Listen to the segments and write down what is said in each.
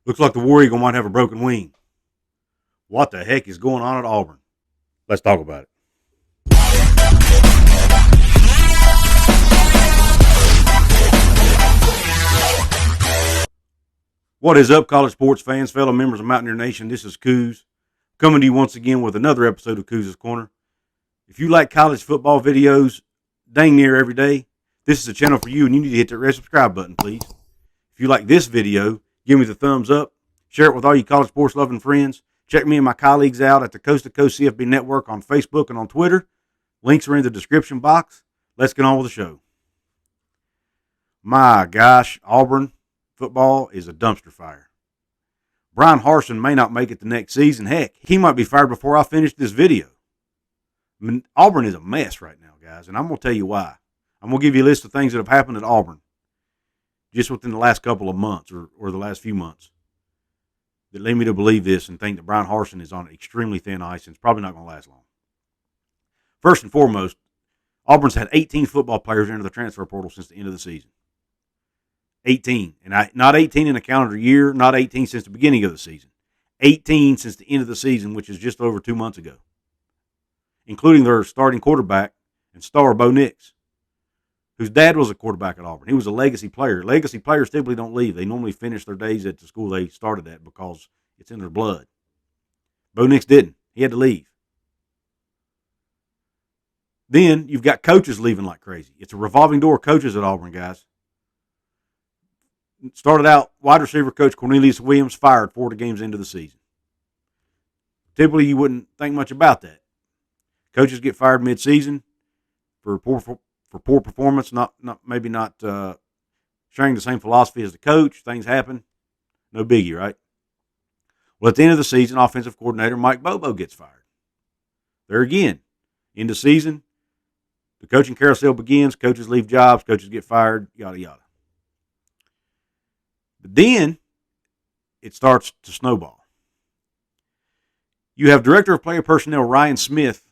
Looks like the War Eagle might have a broken wing. What the heck is going on at Auburn? Let's talk about it. What is up, college sports fans, fellow members of Mountaineer Nation? This is Couz, coming to you once again with another episode of Couz's Corner. If you like college football videos dang near every day, this is a channel for you, and you need to hit that red subscribe button, please. If you like this video, give me the thumbs up. Share it with all you college sports loving friends. Check me and my colleagues out at the Coast to Coast CFB Network on Facebook and on Twitter. Links are in the description box. Let's get on with the show. My gosh, Auburn football is a dumpster fire. Bryan Harsin may not make it the next season. Heck, he might be fired before I finish this video. I mean, Auburn is a mess right now, guys, and I'm going to tell you why. I'm going to give you a list of things that have happened at Auburn just within the last couple of months or the last few months that lead me to believe this and think that Bryan Harsin is on extremely thin ice and it's probably not going to last long. First and foremost, Auburn's had 18 football players enter the transfer portal since the end of the season. 18. And not 18 in a calendar year, not 18 since the beginning of the season. 18 since the end of the season, which is just over 2 months ago, including their starting quarterback and star Bo Nix, whose dad was a quarterback at Auburn. He was a legacy player. Legacy players typically don't leave. They normally finish their days at the school they started at because it's in their blood. Bo Nix didn't. He had to leave. Then you've got coaches leaving like crazy. It's a revolving door of coaches at Auburn, guys. Started out, wide receiver coach Cornelius Williams fired 40 games into the season. Typically, you wouldn't think much about that. Coaches get fired mid-season for poor performance, not sharing the same philosophy as the coach. Things happen. No biggie, right? Well, at the end of the season, offensive coordinator Mike Bobo gets fired. There again, end of season, the coaching carousel begins. Coaches leave jobs. Coaches get fired, yada, yada. But then it starts to snowball. You have Director of Player Personnel Ryan Smith,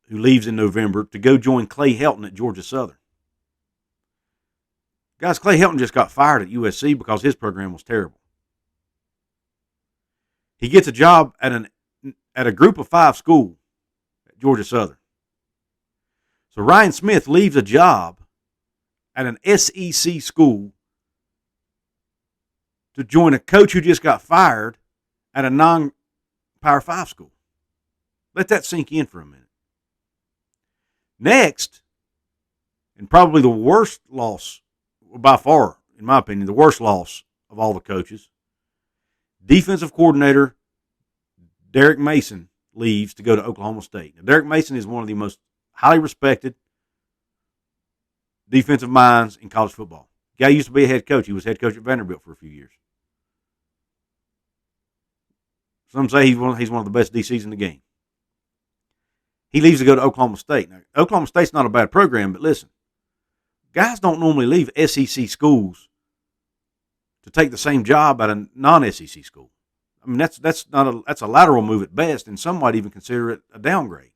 who leaves in November to go join Clay Helton at Georgia Southern. Guys, Clay Helton just got fired at USC because his program was terrible. He gets a job at a group of 5 school at Georgia Southern. So Ryan Smith leaves a job at an SEC school to join a coach who just got fired at a non-Power 5 school. Let that sink in for a minute. Next, and probably the worst loss, by far, in my opinion, the worst loss of all the coaches, defensive coordinator Derek Mason leaves to go to Oklahoma State. Now, Derek Mason is one of the most highly respected defensive minds in college football. The guy used to be a head coach. He was head coach at Vanderbilt for a few years. Some say he's one of the best DCs in the game. He leaves to go to Oklahoma State. Now, Oklahoma State's not a bad program, but listen, guys don't normally leave SEC schools to take the same job at a non-SEC school. I mean, that's a lateral move at best, and some might even consider it a downgrade.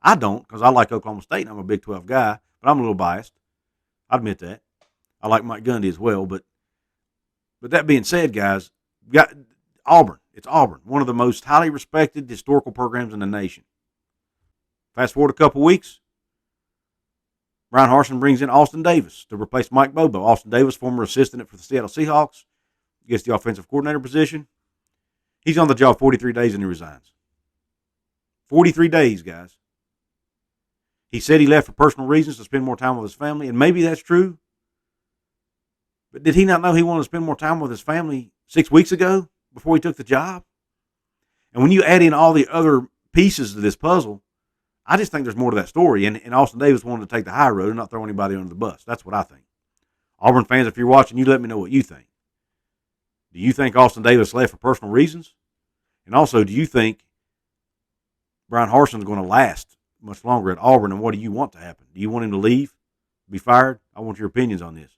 I don't, because I like Oklahoma State, and I'm a Big 12 guy, but I'm a little biased. I admit that. I like Mike Gundy as well, but that being said, guys, got Auburn. It's Auburn, one of the most highly respected historical programs in the nation. Fast forward a couple weeks, Bryan Harsin brings in Austin Davis to replace Mike Bobo. Austin Davis, former assistant for the Seattle Seahawks, gets the offensive coordinator position. He's on the job 43 days and he resigns. 43 days, guys. He said he left for personal reasons to spend more time with his family, and maybe that's true. But did he not know he wanted to spend more time with his family 6 weeks ago before he took the job? And when you add in all the other pieces to this puzzle, I just think there's more to that story. And Austin Davis wanted to take the high road and not throw anybody under the bus. That's what I think. Auburn fans, if you're watching, you let me know what you think. Do you think Austin Davis left for personal reasons? And also, do you think Bryan Harsin is going to last much longer at Auburn? And what do you want to happen? Do you want him to leave, be fired? I want your opinions on this.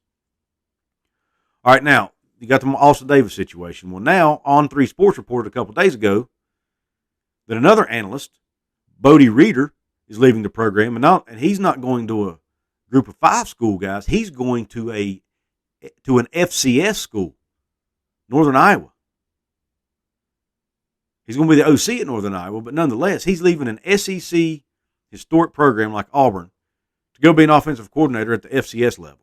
All right, now, you got the Austin Davis situation. Well, now, On3 Sports reported a couple days ago that another analyst, Bodie Reeder, is leaving the program, and he's not going to a group of 5 school, guys. He's going to an FCS school, Northern Iowa. He's going to be the OC at Northern Iowa, but nonetheless, he's leaving an SEC historic program like Auburn to go be an offensive coordinator at the FCS level.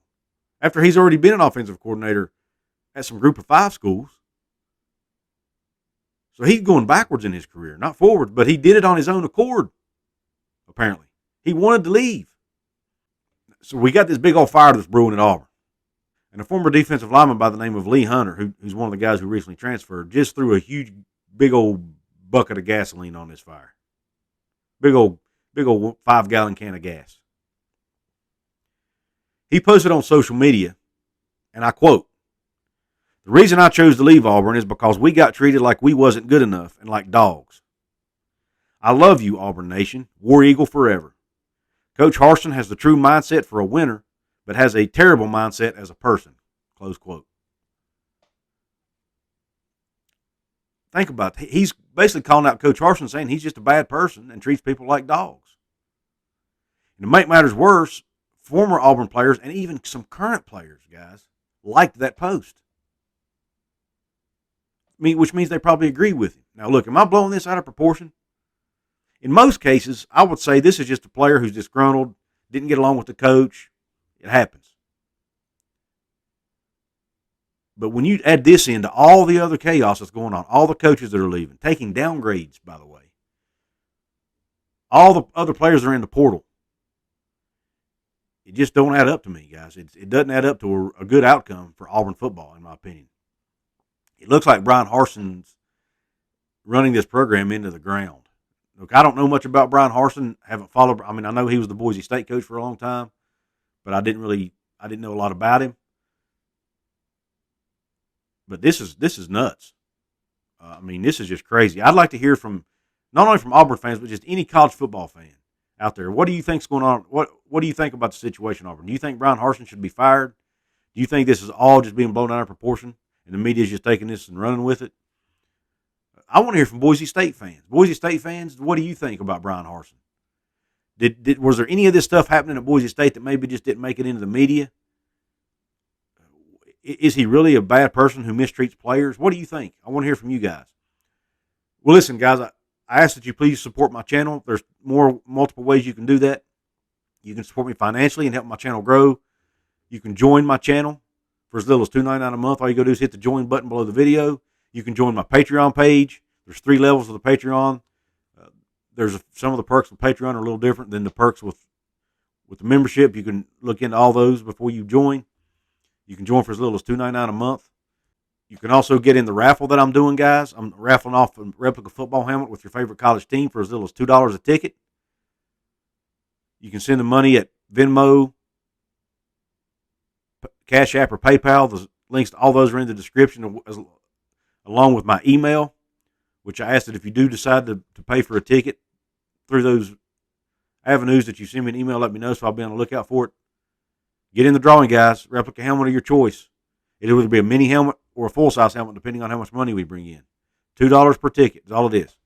After he's already been an offensive coordinator at some Group of 5 schools. So he's going backwards in his career, not forward, but he did it on his own accord, apparently. He wanted to leave. So we got this big old fire that's brewing at Auburn. And a former defensive lineman by the name of Lee Hunter, who's one of the guys who recently transferred, just threw a big old bucket of gasoline on this fire. Big old 5-gallon can of gas. He posted on social media, and I quote, "The reason I chose to leave Auburn is because we got treated like we wasn't good enough and like dogs. I love you, Auburn Nation. War Eagle forever. Coach Harsin has the true mindset for a winner, but has a terrible mindset as a person." Close quote. Think about it. He's basically calling out Coach Harsin, saying he's just a bad person and treats people like dogs. And to make matters worse, former Auburn players and even some current players, guys, liked that post. Which means they probably agree with him. Now, look, am I blowing this out of proportion? In most cases, I would say this is just a player who's disgruntled, didn't get along with the coach. It happens. But when you add this into all the other chaos that's going on, all the coaches that are leaving, taking downgrades, by the way, all the other players are in the portal, it just don't add up to me, guys. It doesn't add up to a good outcome for Auburn football, in my opinion. It looks like Bryan Harsin's running this program into the ground. Look, I don't know much about Bryan Harsin. Haven't followed. I know he was the Boise State coach for a long time, but I didn't know a lot about him. But this is nuts. This is just crazy. I'd like to hear from not only from Auburn fans, but just any college football fan out there. What do you think's going on? What do you think about the situation, Auburn? Do you think Bryan Harsin should be fired? Do you think this is all just being blown out of proportion and the media is just taking this and running with it? I want to hear from Boise State fans. Boise State fans, what do you think about Bryan Harsin? Was there any of this stuff happening at Boise State that maybe just didn't make it into the media? Is he really a bad person who mistreats players? What do you think? I want to hear from you guys. Well, listen, guys, I ask that you please support my channel. There's multiple ways you can do that. You can support me financially and help my channel grow. You can join my channel for as little as $2.99 a month. All you got to do is hit the join button below the video. You can join my Patreon page. There's 3 levels of the Patreon. Some of the perks with Patreon are a little different than the perks with the membership. You can look into all those before you join. You can join for as little as $2.99 a month. You can also get in the raffle that I'm doing, guys. I'm raffling off a replica football helmet with your favorite college team for as little as $2 a ticket. You can send the money at Venmo, Cash App, or PayPal. The links to all those are in the description, along with my email, which I ask that if you do decide to pay for a ticket through those avenues that you send me an email, let me know so I'll be on the lookout for it. Get in the drawing, guys. Replica helmet of your choice. It'll either be a mini helmet or a full-size helmet, depending on how much money we bring in. $2 per ticket is all it is.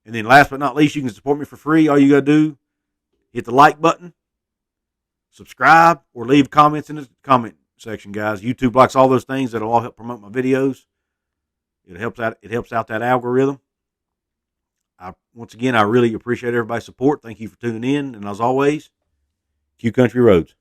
And then last but not least, you can support me for free. All you got to do, hit the like button, subscribe, or leave comments in the comment section, guys. YouTube likes all those things. That'll all help promote my videos. It helps out that algorithm. Once again, I really appreciate everybody's support. Thank you for tuning in. And as always, Q Country Roads.